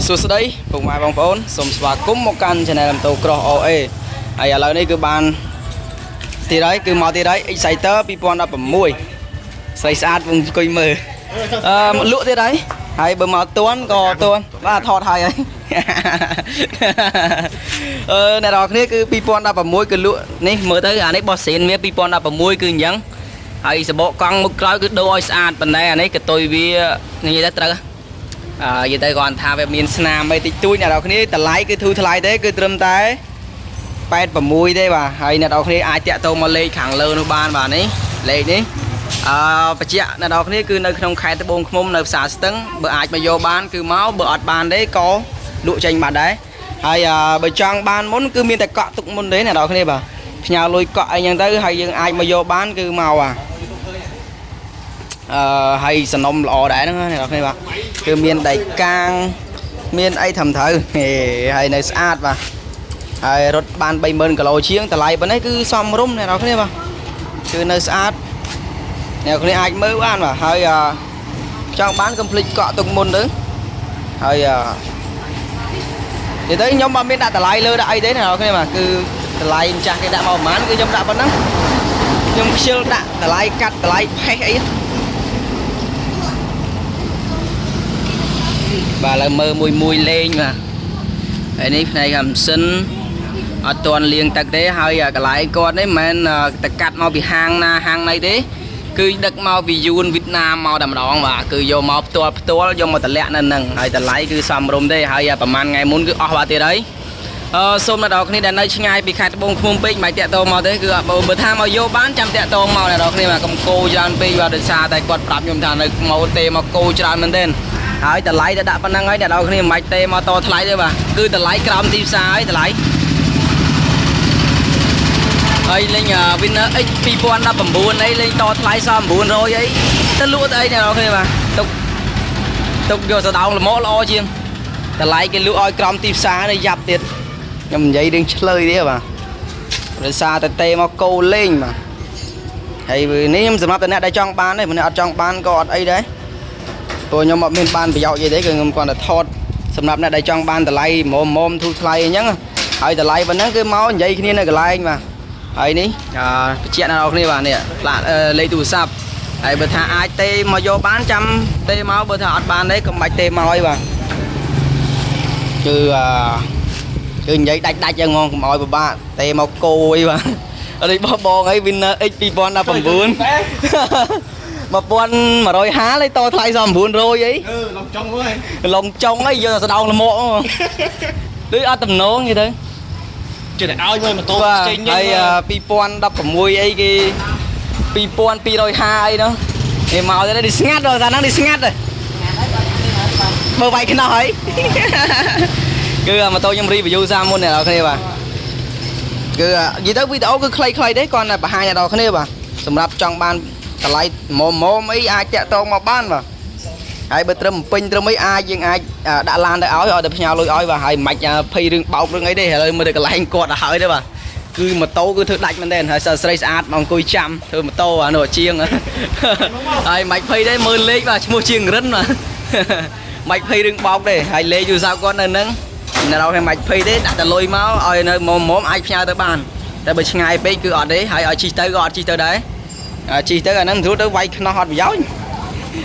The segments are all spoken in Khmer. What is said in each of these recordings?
សួស្តីពុកម៉ែបងប្អូនសូមស្វាគមន៍មកកាន់ Channel ម៉ូតូ Cross OA ហើយឥឡូវនេះគឺបានទៀតហើយគឺមកទៀតហើយ Exciter 2016ស្រីស្អាតវងអង្គុយមើលលក់ទៀតហើយបើមកតួនក៏តួនបាទថតហើយអ្នកនរគ្នាគឺ2016គឺលក់នេះមើលទៅអានេះបោះសេនវា2016គឺអញ្ចឹងហើយសបកកង់មុខក្រោយគឺដូរឲ្យស្អាតប៉ុន្តែអានេះកតុយវានិយាយទៅត្រូវនិយាយទៅគាត់ថាវាមានស្នាមអីតិចតួចអ្នកនរគ្នាតម្លៃគឺធូរថ្លៃទេគឺត្រឹមតែ86ទេបាទហើយអ្នកនរគ្នាអាចតាក់ទងមកលេខខាងលើនោះបានបាទនេះលេខនេះបញ្ជាក់អ្នកនរគ្នាគឺនៅក្នុងខេត្តត្បូងឃ្មុំនៅផ្សារស្ទឹងបើអាចមកយកបានគឺមកបើអត់បានទេក៏លក់ចេញបាត់ដែរហើយបើចង់បានមុនគឺមានតែកក់ទុកមុនទេអ្នកនរគ្នាបាទផ្ញើលុយកក់អីចឹងទៅហើយយើងអាចមកយកបានគឺមកហើយសំណុំល្អដែរហ្នឹងអ្នកនរគ្នាបាទគឺមានដៃកាងមានអីត្រឹមត្រូវហើយនៅស្អាតបាទហើយរត់បាន 30000 គីឡូជាងតម្លៃប៉ុណ្ណេះគឺសមរម្យអ្នកនរគ្នាបាទគឺនៅស្អាតអ្នកគ្នាអាចមើលបានបាទហើយចង់បានកុំភ្លេចកក់ទុកមុនទៅហើយនិយាយទៅខ្ញុំអត់មានដាក់តម្លៃលើដាក់អីទេអ្នកនរគ្នាបាទគឺតម្លៃម្ចាស់គេដាក់មកប្រហែលគឺខ្ញុំដាក់ប៉ុណ្ណឹងខ្ញុំខ្ជិលដាក់តម្លៃកាត់តម្លៃផេះអីបាទឡើយមើលមួយលេងបាទហើយនេះផ្នែកម៉ាស៊ីនអត់ទាន់លាងទឹកទេហើយកន្លែងគាត់នេះមិនមែនតែកាត់មកពីហាងណាហាងណីទេគឺដឹកមកពីយួនវៀតណាមមកតែម្ដងបាទគឺយកមកផ្ទាល់យកមកតម្លាក់នៅនឹងហើយតម្លៃគឺសមរម្យទេហើយប្រហែលថ្ងៃមុនគឺអស់បាត់ទៀតហើយសូមអ្នកនរគ្នាដែលនៅឆ្ងាយពីខេត្តត្បូងឃ្មុំពេកមិនតាក់ទងមកទេគឺបើថាមកយកបានចាំតាក់ទងមកអ្នកនរគ្នាបាទកុំគោច្រើនពេកបាទដោយសារតែគាត់ប្រាប់ខ្ញុំថានៅមកទេមកគោច្រើនមែនទេហើយតម្លៃទៅដាក់ប៉ុណ្ណឹងហើយអ្នកនរគ្នាមិនបាច់ទេមកតថ្លៃទេបាទគឺតម្លៃក្រោមទីផ្សារហើយតម្លៃហើយលេង Winner X 2019អីលេងតថ្លៃសល់900អីទៅលក់ទៅអីអ្នកនរគ្នាបាទទុកយកសដោងល្មមល្អជាងតម្លៃគេលក់ឲ្យក្រោមទីផ្សារនេះយ៉ាប់ទៀតខ្ញុំនិយាយរឿងឆ្លើយទេបាទដោយសារតែទេមកគោលេងបាទហើយនេះខ្ញុំសម្រាប់តែអ្នកដែលចង់បានទេបើអ្នកអត់ចង់បានក៏អត់អីដែរព្រោះខ្ញុំអត់មានបានប្រយោជន៍អីទេគឺខ្ញុំគ្រាន់តែថតសម្រាប់អ្នកដែលចង់បានតម្លៃមុំធូរថ្លៃអញ្ចឹងហើយតម្លៃប៉ុណ្ណឹងគឺមកនិយាយគ្នានៅកន្លែងបាទហើយនេះបញ្ជាក់អ្នកនរគ្នាបាទនេះផ្លាកលេខទូរស័ព្ទហើយបើថាអាចទេមកយកបានចាំទេមកបើថាអត់បានទេកុំបាច់ទេមកអីបាទគឺនិយាយដាច់ចឹងហ្មងកុំឲ្យពិបាកទេមកគោអីបាទនេះបងអី Winner X 2019 1150លេខតថ្លៃសល់900អីឡងចុងហើយឡងចុងអីយកស្ដោងល្មមដូចអត់តំណងទេទៅជិះតែឲ្យមើលម៉ូតូចេញហើយ2016អីគេ2250អីនោះគេមកទៅនេះស្ងាត់ដល់ថាហ្នឹងនេះស្ងាត់មើលវាយខ្នោះហើយគឺម៉ូតូខ្ញុំ review សាមុនអ្នកនរគ្នាបាទគឺនិយាយទៅវីដេអូគឺខ្លីៗទេគ្រាន់តែបង្ហាញអ្នកនរគ្នាបាទសម្រាប់ចង់បានតម្លៃមុំអីអាចតាក់ទងមកបានបាទហើយបើត្រឹមពេញត្រឹមអីយើងអាចដាក់ឡានទៅឲ្យតែផ្ញើលុយឲ្យបាទហើយមិនបាច់ភ័យរឿងបោករឿងអីទេឥឡូវមើលទៅកន្លែងគាត់ទៅហើយទេបាទគឺម៉ូតូគឺធ្វើដាច់មែនទេហើយស្រីស្អាតមកអង្គុយចាំធ្វើម៉ូតូអានោះជាងហើយមិនភ័យទេមើលលេខបាទឈ្មោះជាងរិនបាទមិនភ័យរឿងបោកទេហើយលេខទូរស័ព្ទគាត់នៅនឹងអ្នកនរគ្នាមិនភ័យទេដាក់តែលុយមកឲ្យនៅមុំអាចផ្ញើទៅបានតែបើឆ្ងាយពេកគឺអត់ទេហើយឲ្យជិះទៅក៏អត់ជិះទៅដែរជិះទៅអាហ្នឹងធូរទៅវាយខ្នោះអត់ប្រយោជន៍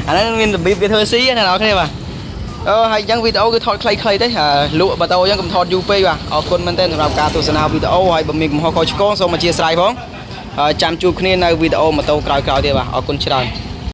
អាហ្នឹងមានរបៀបវាធ្វើស៊ីណាអ្នកនរគ្នាបាទហើយអញ្ចឹងវីដេអូគឺថតខ្លីៗទេលក់ម៉ូតូអញ្ចឹងកុំថតយូរពេកបាទអរគុណមែនទែនសម្រាប់ការទស្សនាវីដេអូហើយបើមានកំហុសខុសឆ្គងសូមអធិស្ឋានផងចាំជួបគ្នានៅវីដេអូម៉ូតូក្រោយៗទៀតបាទអរគុណច្រើន